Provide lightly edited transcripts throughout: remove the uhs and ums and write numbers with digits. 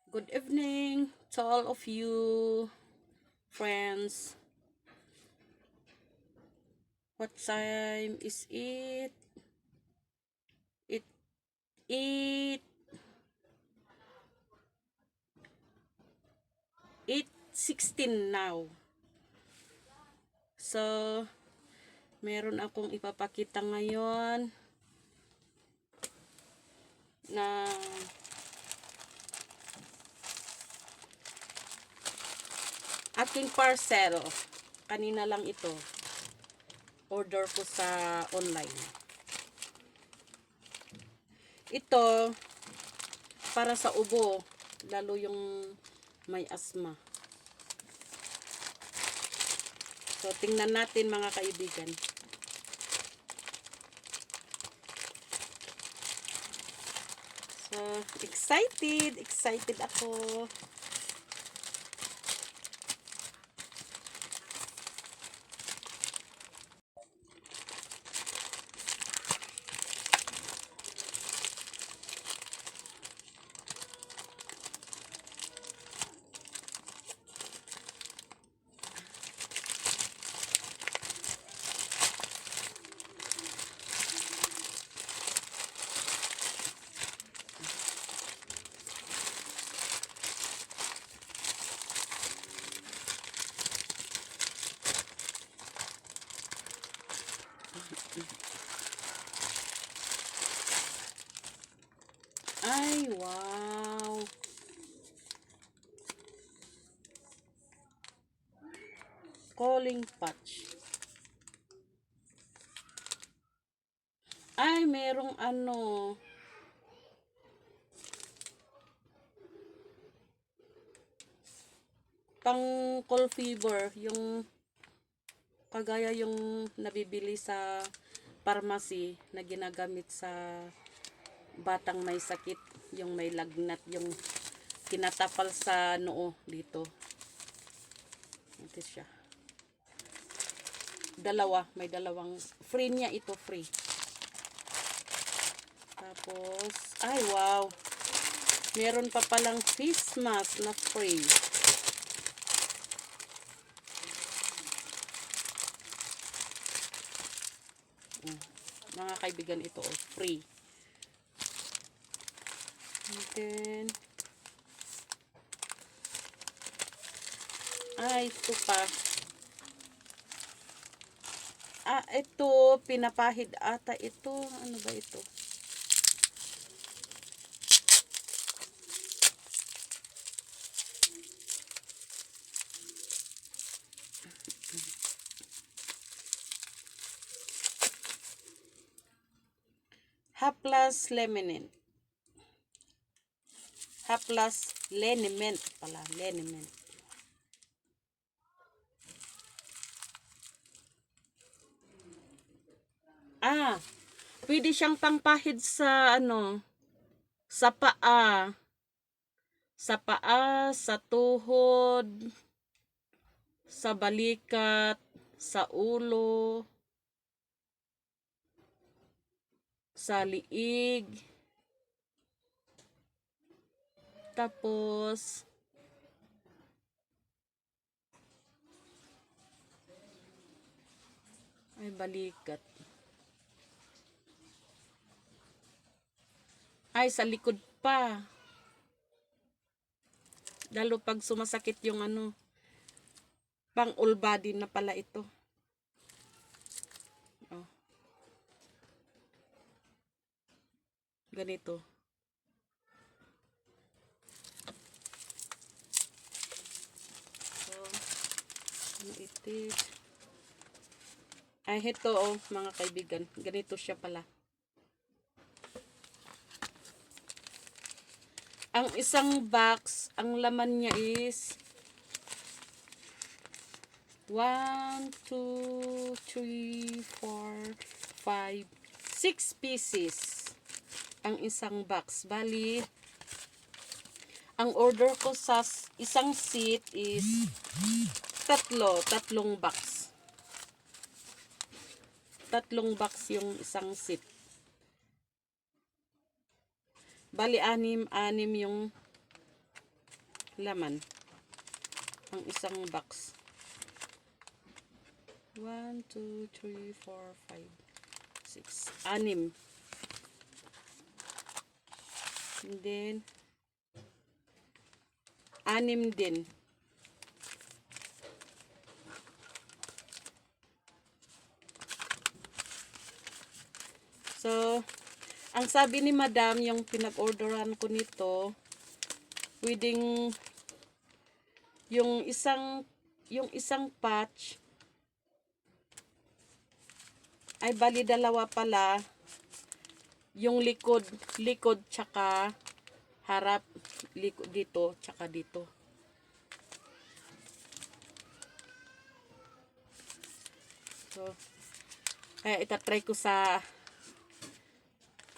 Good evening to all of you, friends. What time is it? It 8:16 now. So, meron akong ipapakita ngayon na aking parcel. Kanina lang ito. Order ko sa online. Ito para sa ubo, lalo yung may asma. So, tingnan natin mga kaibigan. So, excited ako. Ay, wow. Calling patch. Ay, merong pang cold fever, yung kagaya yung nabibili sa pharmacy na ginagamit sa batang may sakit, yung may lagnat, yung tinatapal sa noo dito. Ito siya. May dalawang free niya ito, free. Tapos, ay wow. Meron pa palang face mask na free. Mga kaibigan, ito free. And then, ito pa. Ito, pinapahid ata ito. Ano ba ito? Haplas lemonade. Haplas leniment pala, leniment. Pwede siyang pangpahid sa sa paa. Sa paa, sa tuhod, sa balikat, sa ulo, sa liig. Tapos, ay balikat. Ay, sa likod pa. Lalo pag sumasakit yung pang all body na pala ito. Oh. Ganito. So, itit. Ay, ito mga kaibigan. Ganito siya pala. Ang isang box, ang laman niya is 1, 2, 3, 4, 5, 6 pieces ang isang box. Bali, ang order ko sa isang seat is tatlong box. Tatlong box yung isang seat. Bali, anim yung laman ang isang box. 1, 2, 3, 4, 5, 6, 6. And then 6 din. So, ang sabi ni Madam, yung pinag-orderan ko nito, pwedeng yung isang patch ay bali dalawa pala, yung likod tsaka harap, likod dito tsaka dito. So, kaya itatry ko sa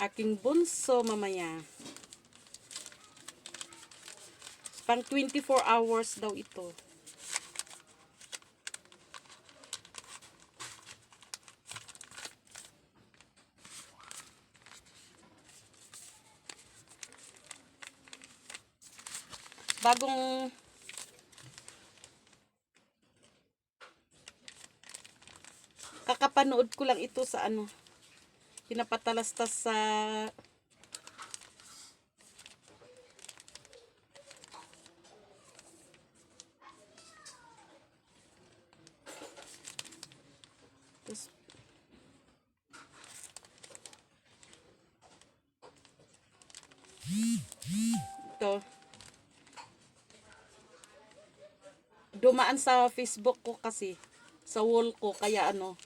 aking bunso mamaya. Pang 24 hours daw ito. Bagong kakapanood ko lang ito sa ano, pinapatalastas sa ito. Dumaan sa Facebook ko kasi, sa wall ko, kaya ano,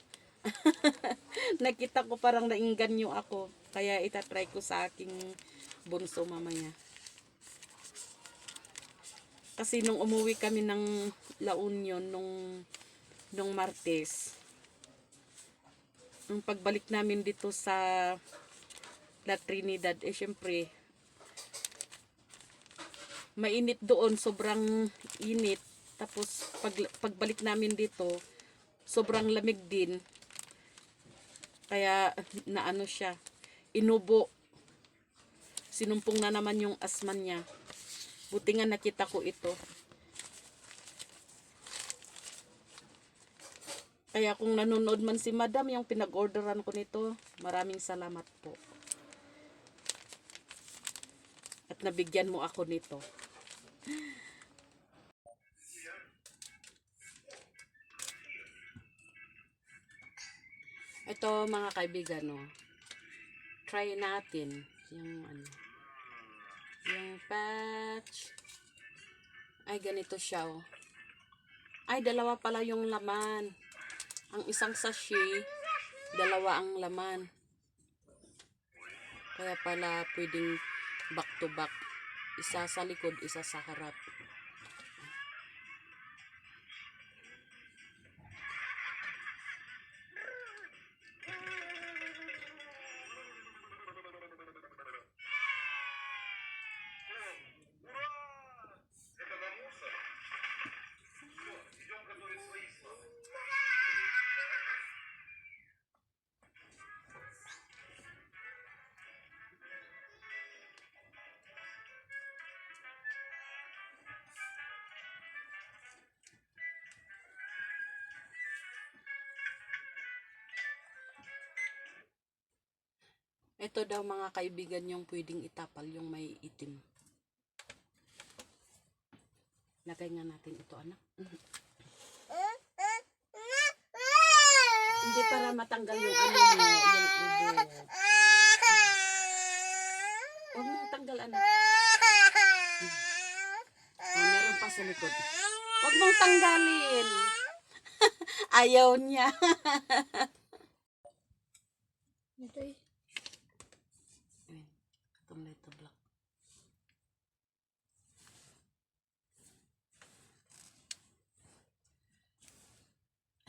nakita ko parang nainganyo ako. Kaya itatry ko sa aking bunso mamaya. Kasi nung umuwi kami ng La Union, nung Martes, nung pagbalik namin dito sa La Trinidad, syempre, mainit doon, sobrang init. Tapos pagbalik namin dito, sobrang lamig din. Kaya naano siya, inubo. Sinumpong na naman yung asman niya. Buti nga nakita ko ito. Kaya kung nanonood man si Madam yung pinag-orderan ko nito, maraming salamat po. At nabigyan mo ako nito. Ito mga kaibigan, no. Try natin yung ano. Yung patch. Ay, ganito siya, oh. Ay, dalawa pala yung laman. Ang isang sachet, dalawa ang laman. Kaya pala pwedeng back to back. Isa sa likod, isa sa harap. Ito daw mga kaibigan yung pwedeng itapal, yung may itim. Lagay nga natin ito, anak. Hindi para matanggal yung ano mo, yung ubo. Huwag mong tanggal, anak. Meron pa sa likod. Huwag mong tanggalin. Ayaw niya. Ito eh. Itong letter block.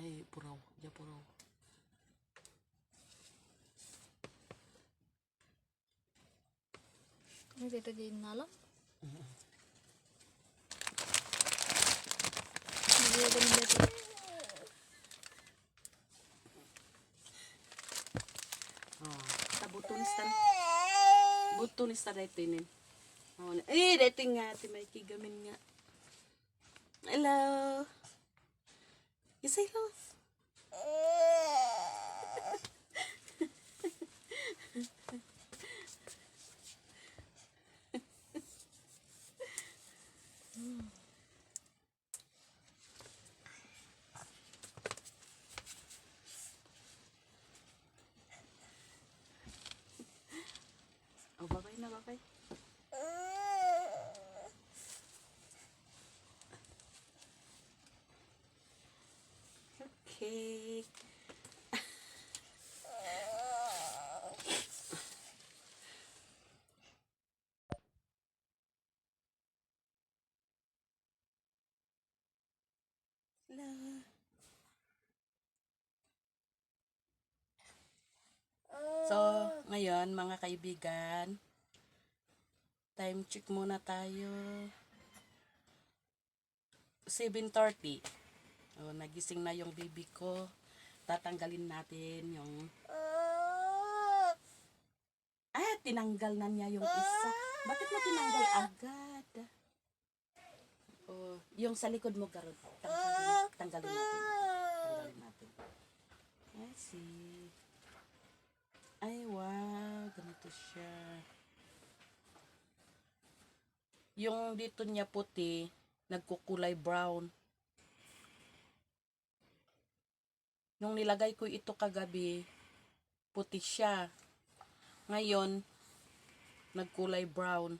Ay, puraw. Diya puraw. Ano dito din nalang? Hindi ko ganun dito. Buto ni sa dito inin. Eh, dito nga. May kigamin nga. Hello. You say hello. Oh, bye-bye na, bye-bye. Okay. Hello. So, ngayon mga kaibigan, time check muna tayo. 7:30. Oh, nagising na yung baby ko. Tatanggalin natin yung... tinanggal na niya yung isa. Bakit mo tinanggal agad? Oh, yung sa likod mo, Garod. Tanggalin natin. Tanggalin natin. I see. Ay, wow. Ganito siya. Yung dito niya puti, nagkukulay brown. Nung nilagay ko ito kagabi, puti siya. Ngayon, nagkulay brown.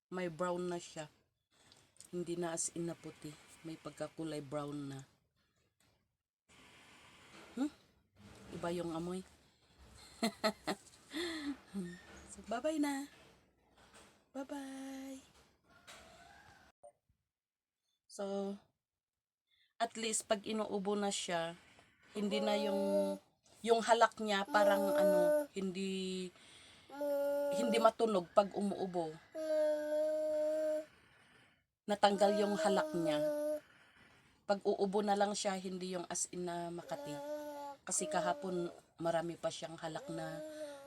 May brown na siya. Hindi na as in na puti. May pagkakulay brown na. Iba yung amoy. So, bye-bye na. Bye-bye. So, at least pag inuubo na siya, hindi na yung halak niya parang hindi matunog pag umuubo. Natanggal yung halak niya. Pag uubo na lang siya, hindi yung as in na makati. Kasi kahapon marami pa siyang halak na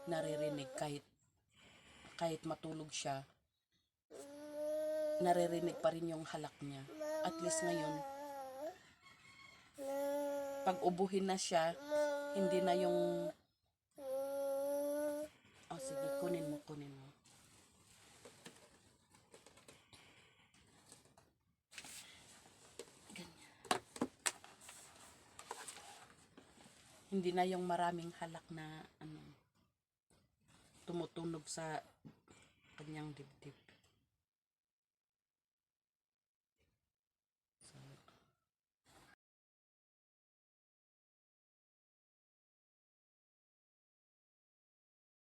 naririnig kahit matulog siya. Naririnig pa rin yung halak niya. At least ngayon, pag ubuhin na siya, hindi na yung... Oh, sige, kunin mo. Hindi na yung maraming halak na tumutunog sa kanyang dibdib.